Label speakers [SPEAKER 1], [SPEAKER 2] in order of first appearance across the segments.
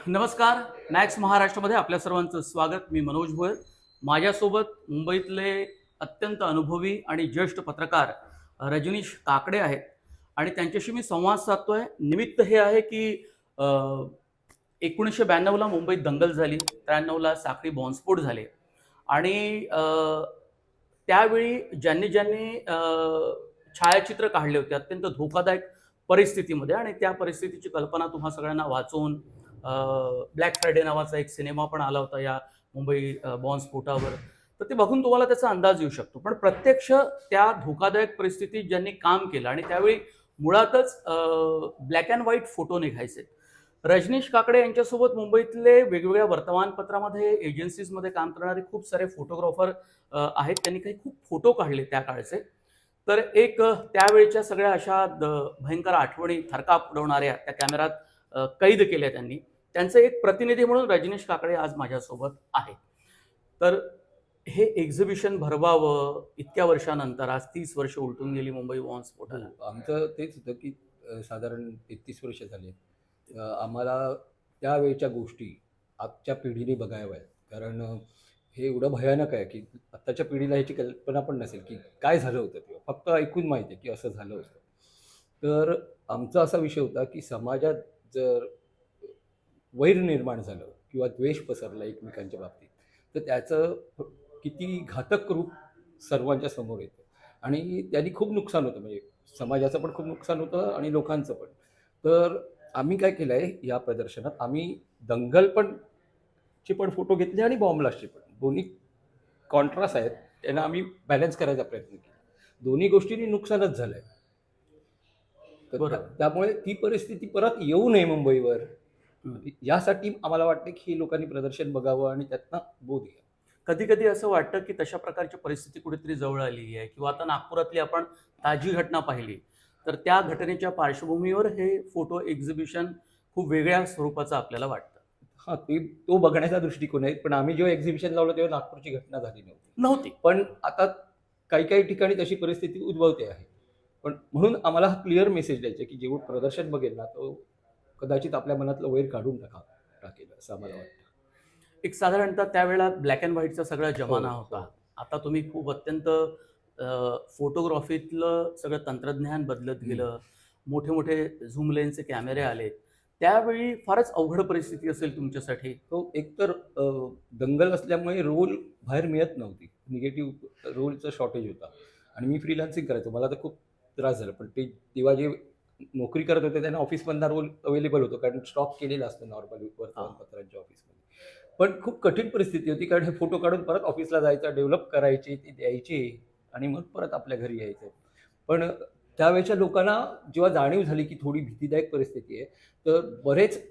[SPEAKER 1] नमस्कार. मॅक्स महाराष्ट्रामध्ये आपल्या सर्वांचं स्वागत. मी मनोज भोयर. माझ्यासोबत मुंबईतले अत्यंत अनुभवी आणि ज्येष्ठ पत्रकार रजनीश काकडे आहेत आणि त्यांच्याशी मी संवाद साधतोय. निमित्त हे आहे की 1992ला मुंबईत दंगल झाली, 93ला साखळी बॉम्बस्फोट झाले आणि त्यावेळी ज्यांनी ज्यांनी छायाचित्र काढले होते अत्यंत धोकादायक परिस्थितीमध्ये, आणि त्या परिस्थितीची कल्पना तुम्हा सगळ्यांना वाचून ब्लॅक फ्रायडे नावाचा एक सिनेमा पण आला होता या मुंबई बॉम्बस्फोटावर. तर ते बघून तुम्हाला त्याचा अंदाज येऊ शकतो. पण प्रत्यक्ष त्या धोकादायक परिस्थितीत ज्यांनी काम केलं आणि त्यावेळी मुळातच ब्लॅक अँड व्हाईट फोटो निघायचे. रजनीश काकडे यांच्यासोबत मुंबईतले वेगवेगळ्या वर्तमानपत्रामध्ये एजन्सीजमध्ये काम करणारे खूप सारे फोटोग्राफर आहेत. त्यांनी काही खूप फोटो काढले त्या काळचे. तर एक त्यावेळच्या सगळ्या अशा भयंकर आठवणी थरकाप उडवणाऱ्या त्या कॅमेऱ्यात कैद केल्या त्यांनी. त्यांचे एक प्रतिनिधी म्हणून रजनीश काकडे आज माझ्यासोबत आहे. तर हे एक्झिबिशन भरवावं इतक्या वर्षानंतर, आज 30 वर्ष उलटून गेली मुंबई बॉम्बस्फोटाला.
[SPEAKER 2] आमचं तेच होतं की साधारण 33 वर्ष झाले. आम्हाला त्यावेळच्या गोष्टी आजच्या पिढीने बघाव्यात. कारण हे एवढं भयानक आहे की आत्ताच्या पिढीला ह्याची कल्पना पण नसेल की काय झालं होतं, किंवा फक्त ऐकून माहिती आहे की असं झालं होतं. तर आमचा असा विषय होता की समाजात जर वैर निर्माण झालं किंवा द्वेष पसरला एकमेकांच्या बाबतीत, तर त्याचं किती घातक रूप सर्वांच्या समोर येतं आणि त्यांनी खूप नुकसान होतं. म्हणजे समाजाचं पण खूप नुकसान होतं आणि लोकांचं पण. तर आम्ही काय केलं आहे या प्रदर्शनात, आम्ही दंगल पण फोटो घेतले आणि बॉम्ब ब्लास्टचे पण. दोन्ही कॉन्ट्रास्ट आहेत, त्यांना आम्ही बॅलन्स करायचा प्रयत्न केला. दोन्ही गोष्टींनी नुकसानच झालं आहे. तर त्यामुळे ती परिस्थिती परत येऊ नये मुंबईवर, यासाठी आम्हाला वाटतं की हे लोकांनी प्रदर्शन बघावं आणि त्यातनं बोध घ्यावा.
[SPEAKER 1] कधी कधी असं वाटतं की तशा प्रकारची परिस्थिती कुठेतरी जवळ आली आहे, किंवा आता नागपुरातली आपण ताजी घटना पाहिली, तर त्या घटनेच्या पार्श्वभूमीवर हे फोटो एक्झिबिशन खूप वेगळ्या स्वरूपाचं आपल्याला वाटतं.
[SPEAKER 2] हां, तो बघण्याचा दृष्टिकोन आहे. पण आम्ही जेव्हा एक्झिबिशन लावलं तेव्हा नागपूरची घटना झाली नव्हती. पण आता काही ठिकाणी तशी परिस्थिती उद्भवते आहे. पण म्हणून आम्हाला हा क्लिअर मेसेज द्यायचा की जेव्हा प्रदर्शन बघेल ना, तो कदाचित आपल्या मनातलं वैर काढून टाकेल असं आम्हाला वाटतं.
[SPEAKER 1] एक साधारणतः त्यावेळेला ब्लॅक अँड व्हाईटचा सगळा जमाना
[SPEAKER 2] हो,
[SPEAKER 1] होता.
[SPEAKER 2] हो.
[SPEAKER 1] आता तुम्ही खूप अत्यंत फोटोग्राफीतलं सगळं तंत्रज्ञान बदलत गेलं. मोठे मोठे झूम लेन्सचे कॅमेरे आले. त्यावेळी फारच अवघड परिस्थिती असेल तुमच्यासाठी.
[SPEAKER 2] तो एकतर दंगल असल्यामुळे रोल बाहेर मिळत नव्हती. निगेटिव्ह रोलचं शॉर्टेज होता आणि मी फ्रीलान्सिंग करायचो. मला तर खूप त्रास झाला. पण ते तेव्हा जे नोकरी करत होते त्यांना ऑफिसमधला रोल अवेलेबल होतो, कारण स्टॉक केलेला असतो नॉर्मली वर्तमानपत्रांच्या ऑफिसमध्ये. पण खूप कठीण परिस्थिती होती, कारण हे फोटो काढून परत ऑफिसला जायचं, डेव्हलप करायचे, ते द्यायचे आणि मग परत आपल्या घरी यायचं. पण त्यावेळेच्या लोकांना जेव्हा जाणीव झाली की थोडी भीतीदायक परिस्थिती आहे, तर बरेच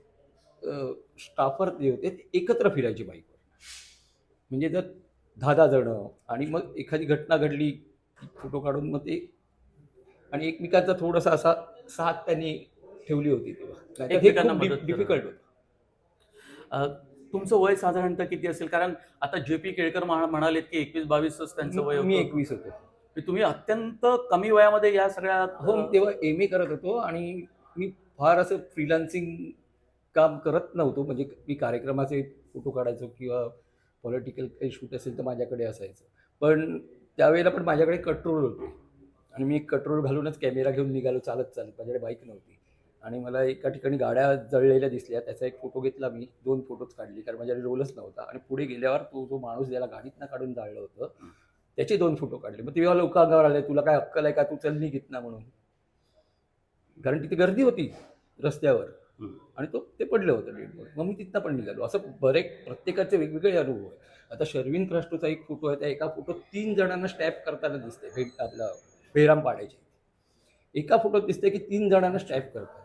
[SPEAKER 2] स्टाफर जे होते ते एकत्र फिरायचे बाईकवर. म्हणजे जर 10-10 जणं, आणि मग एखादी घटना घडली की फोटो काढून मग ते, आणि एकमेकांचा थोडासा असा साथ त्यांनी ठेवली होती तेव्हा. नाहीतर हे
[SPEAKER 1] एकमेकांना
[SPEAKER 2] खूप
[SPEAKER 1] मदत करणं.
[SPEAKER 2] डिफिकल्ट होतं.
[SPEAKER 1] तुमचं वय साधारणतः किती असेल? कारण आता जे.पी. केळकर म्हणालेत की 21-22च त्यांचं वय
[SPEAKER 2] मी
[SPEAKER 1] होतं.
[SPEAKER 2] 21 होतो.
[SPEAKER 1] तुम्ही अत्यंत कमी वयामध्ये या सगळ्या
[SPEAKER 2] हो, मी तेव्हा एम-ए करत होतो आणि मी फार असं फ्रीलान्सिंग काम करत नव्हतो. म्हणजे मी कार्यक्रमाचे फोटो काढायचो किंवा पॉलिटिकल काही शूट असेल तर माझ्याकडे असायचं. पण त्यावेळेला पण माझ्याकडे कट्रोल होते आणि मी एक कट्रोल घालूनच कॅमेरा घेऊन निघालो चालत. माझ्याकडे बाईक नव्हती आणि मला एका ठिकाणी गाड्या जळलेल्या दिसल्या. त्याचा एक फोटो घेतला मी. 2 फोटोच काढले, कारण माझ्याकडे रोलच नव्हता. आणि पुढे गेल्यावर तो जो माणूस ज्याला गाडीतनं काढून जाळलं होतं, त्याचे 2 फोटो काढले. मग तेव्हा लोक अंगावर आले, तुला काय अक्कल आहे का, तू चल निघ इथनं म्हणून. कारण तिथे गर्दी होती रस्त्यावर आणि ते पडलं होतं डेड बॉडी. मग मी तिथनं पण निघालो. असं प्रत्येकाचे वेगवेगळे अनुभव आहे. आता शर्विन क्रास्टोचा एक फोटो आहे. त्या एका फोटोत 3 जणांना स्टॅप करताना दिसते. आपला बेराम पाडायचे. एका फोटोत दिसते की 3 जणांना स्टॅप करतात.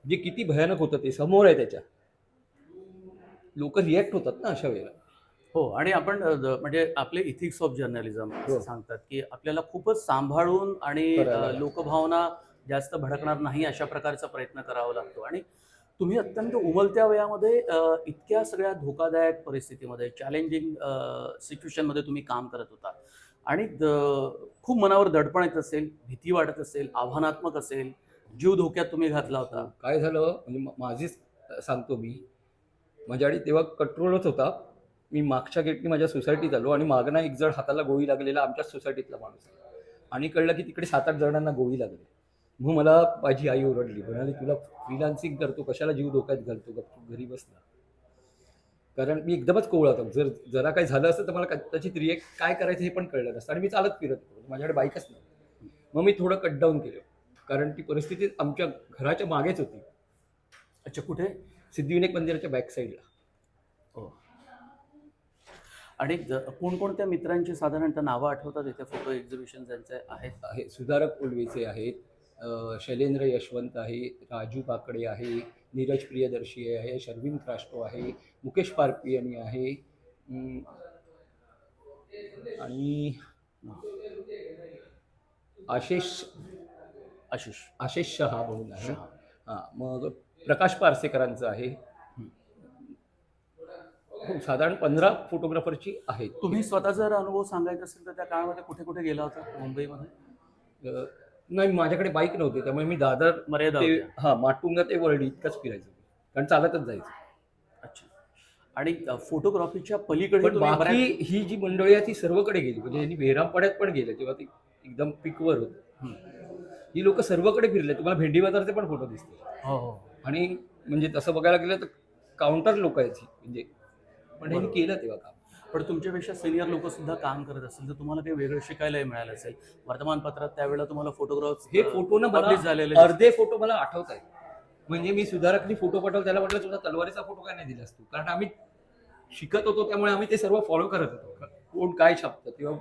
[SPEAKER 2] जे किती भयानक होतं ते समोर आहे त्याच्या. लोक रिॲक्ट होतात ना अशा वेळेला.
[SPEAKER 1] हो, आणि आपण म्हणजे आपले इथिक्स ऑफ जर्नलिझम असं सांगतात की आपल्याला खूपच सांभाळून आणि लोकभावना जास्त भडकणार नाही अशा प्रकारचा प्रयत्न करावा लागतो. आणि तुम्ही अत्यंत उमलत्या वयामध्ये इतक्या सगळ्या धोकादायक परिस्थितीमध्ये, चॅलेंजिंग सिच्युएशनमध्ये तुम्ही काम करत होता आणि खूप मनावर दडपण येत असेल, भीती वाटत असेल, आव्हानात्मक असेल, जीव धोक्यात तुम्ही घातला होता.
[SPEAKER 2] काय झालं म्हणजे माझीच सांगतो मी. माझ्याकडे तेव्हा कंट्रोलच होता. मी मागच्या गेटनी माझ्या सोसायटीत आलो आणि मागनं एक जण हाताला गोळी लागलेला आमच्याच सोसायटीतला माणूस आहे आणि कळलं की तिकडे 7-8 जणांना गोळी लागली. मग मला माझी आई ओरडली, म्हणाली, "तुला फ्रीलान्सिंग करतो, कशाला जीव धोक्यात घालतो, गपचूप घरी बस ना." कारण मी एकदमच कोवळा होतो. जरा काही झालं असतं तर मला कदाचित रिएक्ट काय करायचं हे पण कळलं नसतं आणि मी चालत फिरत होतो. माझ्याकडे बाईकच नव्हती. मग मी थोडं कट डाऊन केलं. कारण ती परिस्थिती आमच्या घराच्या मागेच होती.
[SPEAKER 1] अच्छा, कुठे?
[SPEAKER 2] सिद्धिविनायक मंदिराच्या बॅक साईडला.
[SPEAKER 1] हो. आणि कोणकोणत्या मित्रांची साधारणतः नावं आठवतात इथे फोटो एक्झिबिशन ज्यांचे आहेत?
[SPEAKER 2] आहे सुधारक उलवेचे आहेत, शैलेंद्र यशवंत आहे, राजू काकडे आहे, नीरज प्रियदर्शी आहे, शर्विन क्रास्टो आहे, मुकेश पारपियनी आहे, आणि आशिष
[SPEAKER 1] आशिष
[SPEAKER 2] आशिष शहा म्हणून आहे.
[SPEAKER 1] शहा.
[SPEAKER 2] हां, मग प्रकाश पारसेकरांचं आहे. हो, साधारण 15 फोटोग्राफरची आहेत.
[SPEAKER 1] तुम्ही स्वतः जर अनुभव सांगायचा असेल तर त्या काळामध्ये कुठे कुठे गेला होता मुंबईमध्ये?
[SPEAKER 2] नाही, माझ्याकडे बाईक नव्हती, त्यामुळे मी दादर
[SPEAKER 1] मर्यादा
[SPEAKER 2] ते
[SPEAKER 1] होत्या.
[SPEAKER 2] माटुंगा ते वर्डी इतकंच फिरायचो, कारण चालतच जायचं.
[SPEAKER 1] अच्छा. आणि फोटोग्राफीच्या पलीकडे
[SPEAKER 2] पण
[SPEAKER 1] तुम्ही
[SPEAKER 2] बाकी
[SPEAKER 1] बऱ्याच-
[SPEAKER 2] ही जी मंडळी आहे ती सर्वकडे गेली. म्हणजे यांनी बेहरामपाड्यात पण गेले तेव्हा ती एकदम पिकवर होती.
[SPEAKER 1] हं.
[SPEAKER 2] ही लोक सर्वकडे फिरले. तुम्हाला भेंडी बाजारचे पण फोटो दिसतील.
[SPEAKER 1] हो हो.
[SPEAKER 2] आणि म्हणजे तसं बघायला गेलं तर काउंटर लोक आहेत ही, म्हणजे पण यांनी केलं तेव्हा काम.
[SPEAKER 1] पण तुमच्यापेक्षा सिनियर लोक सुद्धा काम करत असतील तर तुम्हाला काही वेगळं शिकायलाही मिळालं असेल. वर्तमानपत्रात त्यावेळेला तुम्हाला फोटोग्राफ
[SPEAKER 2] हे फोटो ना
[SPEAKER 1] पब्लिश
[SPEAKER 2] मला
[SPEAKER 1] झालेले
[SPEAKER 2] अर्धे फोटो मला आठवत आहेत. म्हणजे मी सुधारकनी फोटो पाठवला, त्याला म्हटलं तुझा तलवारीचा फोटो काय नाही दिलास तू, कारण आम्ही शिकत होतो त्यामुळे आम्ही ते सर्व फॉलो करत होतो. कोण काय छापतं तेव्हा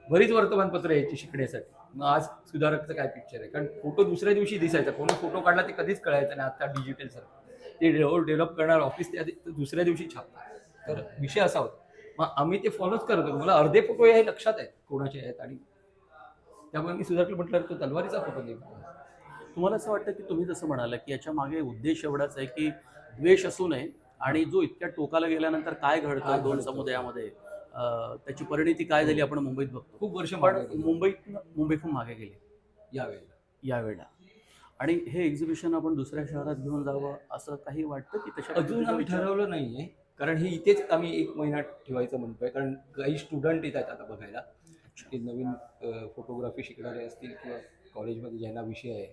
[SPEAKER 2] बरीच वर्तमानपत्र यायची शिकण्यासाठी. मग आज सुधारकचं काय पिक्चर आहे, कारण फोटो दुसऱ्या दिवशी दिसायचा. कोणी फोटो काढला ते कधीच कळायचं नाही. आता डिजिटल सारखं ते डेव्हलप करणार ऑफिस त्या दुसऱ्या दिवशी छापतात. तर विषय असा होता. मग आम्ही ते फॉलोच करत होतो. मला अर्धे फोटो हे लक्षात आहेत कोणाचे आहेत, आणि त्यामुळे मी सुधारकला म्हटलं तो तलवारीचा फोटो दे.
[SPEAKER 1] तुम्हाला असं वाटतं की तुम्ही जसं म्हणाला की याच्या मागे उद्देश एवढाच आहे की द्वेष असू नये आणि जो इतक्या टोकाला गेल्यानंतर काय घडतं
[SPEAKER 2] काय
[SPEAKER 1] दोन
[SPEAKER 2] घडतं?
[SPEAKER 1] समुदायामध्ये त्याची परिणिती काय झाली आपण मुंबईत बघतो.
[SPEAKER 2] खूप वर्ष
[SPEAKER 1] पण
[SPEAKER 2] मागे गेले
[SPEAKER 1] मुंबईतून मागे गेले
[SPEAKER 2] यावेळेला.
[SPEAKER 1] यावेळेला. आणि हे एक्झिबिशन आपण दुसऱ्या शहरात घेऊन जावं असं काही वाटतं की तशा
[SPEAKER 2] अजून
[SPEAKER 1] पद्धतीचा
[SPEAKER 2] आम्ही
[SPEAKER 1] विचार-
[SPEAKER 2] ठरवलं नाहीये, कारण हे इथेच आम्ही 1 महिना ठेवायचं म्हणतोय. कारण काही स्टुडंट येत आहेत आता बघायला, ते नवीन फोटोग्राफी शिकणारे असतील किंवा कॉलेजमध्ये ज्यांना विषय आहे.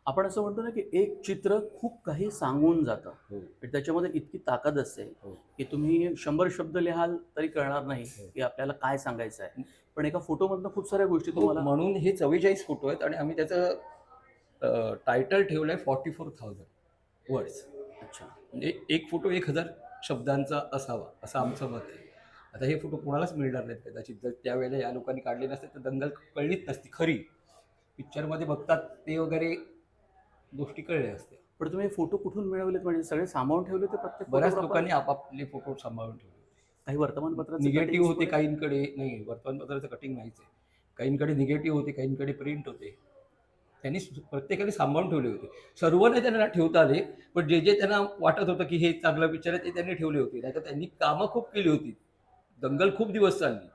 [SPEAKER 1] आपण असं म्हणतो ना की एक चित्र खूप काही सांगून जातं.
[SPEAKER 2] हो.
[SPEAKER 1] त्याच्यामध्ये इतकी ताकद असते
[SPEAKER 2] हो.
[SPEAKER 1] की तुम्ही 100 शब्द लिहाल तरी कळणार नाही
[SPEAKER 2] हो.
[SPEAKER 1] की आपल्याला काय सांगायचं आहे. पण एका फोटोमधनं खूप साऱ्या गोष्टी
[SPEAKER 2] हो,
[SPEAKER 1] तुम्हाला.
[SPEAKER 2] म्हणून हे 44 फोटो आहेत आणि आम्ही त्याचं टायटल ठेवलंय 44,000 वर्ड्स.
[SPEAKER 1] अच्छा.
[SPEAKER 2] म्हणजे एक फोटो 1,000 शब्दांचा असावा असं आमचं मत आहे. आता हे फोटो कोणालाच मिळणार नाहीत कदाचित. जर त्यावेळेला या लोकांनी काढले नसते तर दंगल कळलीच नसती खरी. पिक्चरमध्ये बघतात ते वगैरे गोष्टी कळल्या असत्या.
[SPEAKER 1] पण तुम्ही फोटो कुठून मिळवलेत म्हणजे सगळे सामावून ठेवले ते प्रत्येक
[SPEAKER 2] बऱ्याच
[SPEAKER 1] photographer?
[SPEAKER 2] लोकांनी आपापले फोटो सांभाळून ठेवले.
[SPEAKER 1] काही वर्तमानपत्रात
[SPEAKER 2] निगेटिव्ह होते काहींकडे, नाही वर्तमानपत्राचं कटिंग नाहीच आहे. काहींकडे निगेटिव्ह होते, काहींकडे प्रिंट होते. त्यांनी प्रत्येकाने सांभाळून ठेवले होते. सर्व नाही त्यांना ठेवता आले, पण जे जे त्यांना वाटत होतं की हे चांगलं पिक्चर आहे ते त्यांनी ठेवले होते. नाही तर त्यांनी कामं खूप केली होती. दंगल खूप दिवस चालली,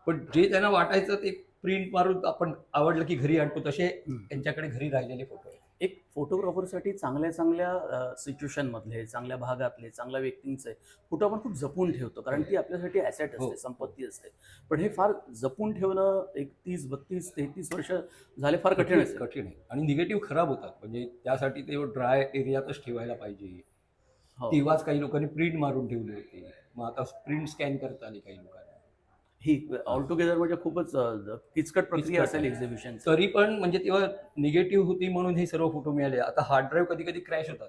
[SPEAKER 2] पण जे त्यांना वाटायचं ते प्रिंट मारून आपण आवडलं की घरी आणतो तसे त्यांच्याकडे घरी राहिलेले फोटो आहेत.
[SPEAKER 1] एक फोटोग्राफरसाठी चांगल्या चांगल्या सिच्युएशनमधले, चांगल्या भागातले, चांगल्या व्यक्तींचे फोटो आपण खूप जपून ठेवतो, कारण ती आपल्यासाठी ॲसेट
[SPEAKER 2] हो.
[SPEAKER 1] असते, संपत्ती असते. पण हे फार जपून ठेवणं एक 30, 32, 33 वर्ष झाले फार कठीण असते.
[SPEAKER 2] कठीण आहे आणि निगेटिव्ह खराब होतात. म्हणजे त्यासाठी ते ड्राय एरियातच ठेवायला पाहिजे.
[SPEAKER 1] हो.
[SPEAKER 2] तेव्हाच काही लोकांनी प्रिंट मारून ठेवली होती. मग आता प्रिंट स्कॅन करता आली काही लोकांना.
[SPEAKER 1] ही ऑल टुगेदर म्हणजे खूपच किचकट प्रक्रिया
[SPEAKER 2] किचकट
[SPEAKER 1] असेल
[SPEAKER 2] आहे.
[SPEAKER 1] एक्झिबिशन.
[SPEAKER 2] तरी पण म्हणजे तेव्हा निगेटिव्ह होती म्हणून हे सर्व फोटो मिळाले. आता हार्ड ड्राईव्ह कधी कधी क्रॅश होतात.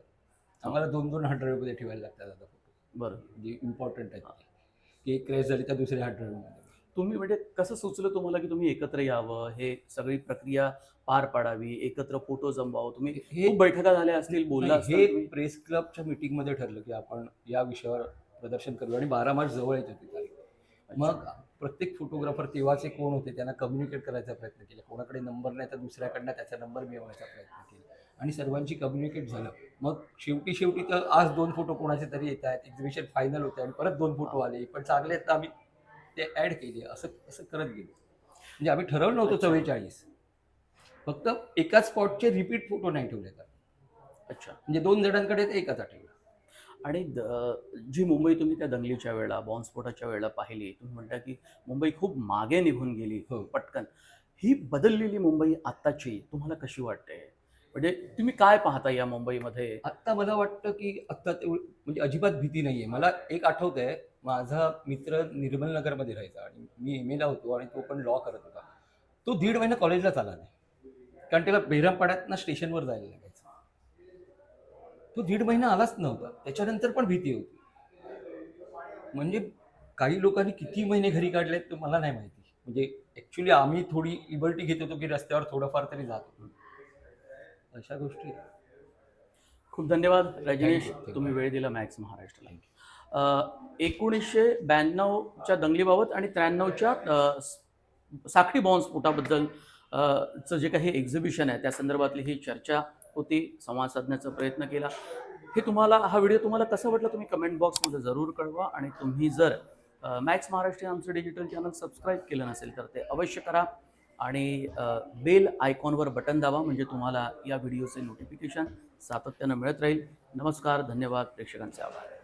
[SPEAKER 2] आम्हाला 2-2 हार्ड ड्राईव्ह मध्ये ठेवायला लागतात आता फोटो,
[SPEAKER 1] बरं.
[SPEAKER 2] जे इम्पॉर्टंट आहेत ते. की एक क्रॅश झाली तर दुसऱ्या हार्ड ड्राईव्हमध्ये.
[SPEAKER 1] तुम्ही म्हणजे कसं सुचलं तुम्हाला की तुम्ही एकत्र यावं, हे सगळी प्रक्रिया पार पाडावी, एकत्र फोटो जमवावं? तुम्ही
[SPEAKER 2] हे
[SPEAKER 1] खूप बैठका झाल्या असतील, बोलला
[SPEAKER 2] नाही, हे
[SPEAKER 1] असतील.
[SPEAKER 2] प्रेस क्लबच्या मीटिंगमध्ये ठरलं की आपण या विषयावर प्रदर्शन करू आणि 12 मार्च जवळ येत होती तारीख. मग प्रत्येक फोटोग्राफर तेव्हाचे कोण होते त्यांना कम्युनिकेट करायचा प्रयत्न केला. कोणाकडे नंबर नाही तर दुसऱ्याकडनं त्याचा नंबर मिळवण्याचा प्रयत्न केला आणि सर्वांची कम्युनिकेट झालं. मग शेवटी तर आज 2 फोटो कोणाचे तरी येत आहेत, एक्झिबिशन फायनल होते आणि परत 2 फोटो आले, पण चांगले आहेत तर आम्ही ते ॲड केले. असं असं करत गेलो. म्हणजे आम्ही ठरवलं नव्हतं 44, फक्त एकाच स्पॉटचे रिपीट फोटो नाही ठेवले तर.
[SPEAKER 1] अच्छा.
[SPEAKER 2] म्हणजे 2 जणांकडे एकाचा ठेवला.
[SPEAKER 1] आणि जी मुंबई तुम्ही त्या दंगलीच्या वेळेला, बॉम्बस्फोटाच्या वेळेला पाहिली, तुम्ही म्हणता की मुंबई खूप मागे निघून गेली
[SPEAKER 2] हो.
[SPEAKER 1] पटकन. ही बदललेली मुंबई आत्ताची तुम्हाला कशी वाटते? म्हणजे तुम्ही काय पाहता या मुंबईमध्ये?
[SPEAKER 2] आत्ता मला वाटतं, की आत्ता म्हणजे अजिबात भीती नाहीये. मला एक आठवतंय, माझा मित्र निर्मल नगरमध्ये राहायचा आणि मी एम-एला होतो आणि तो पण लॉ करत होता. तो 1.5 महिना कॉलेजलाच आला नाही. कारण त्याला बेरमपाड्यातनं स्टेशनवर जायला लागायचं. तो 1.5 महिना आलाच नव्हता. त्याच्यानंतर पण भीती होती. म्हणजे काही लोकांनी किती महिने घरी काढलेत ते मला नाही माहिती. म्हणजे ॲक्चुअली आम्ही थोडी लिबर्टी घेत होतो, की रस्त्यावर थोडंफार तरी जात होतो. अशा गोष्टी आहेत.
[SPEAKER 1] खूप धन्यवाद रजनीश,
[SPEAKER 2] Thank you.
[SPEAKER 1] तुम्ही वेळ दिला मॅक्स महाराष्ट्राला. 1992च्या दंगलीबाबत आणि 93च्या साखळी बॉम्बस्फोटाबद्दल चं जे काही एक्झिबिशन आहे त्या संदर्भातली ही चर्चा होती, संवाद साधण्याचा प्रयत्न केला. हा व्हिडिओ तुम्हाला कसा वाटला तुम्ही कमेंट बॉक्समध्ये जरूर कळवा आणि तुम्ही जर मॅक्स महाराष्ट्र हे आमचं डिजिटल चॅनल सबस्क्राईब केलं नसेल तर ते अवश्य करा आणि बेल आयकॉनवर बटन दाबा म्हणजे तुम्हाला या व्हिडिओचे नोटिफिकेशन सातत्यानं मिळत राहील. नमस्कार, धन्यवाद, प्रेक्षकांचे आभार.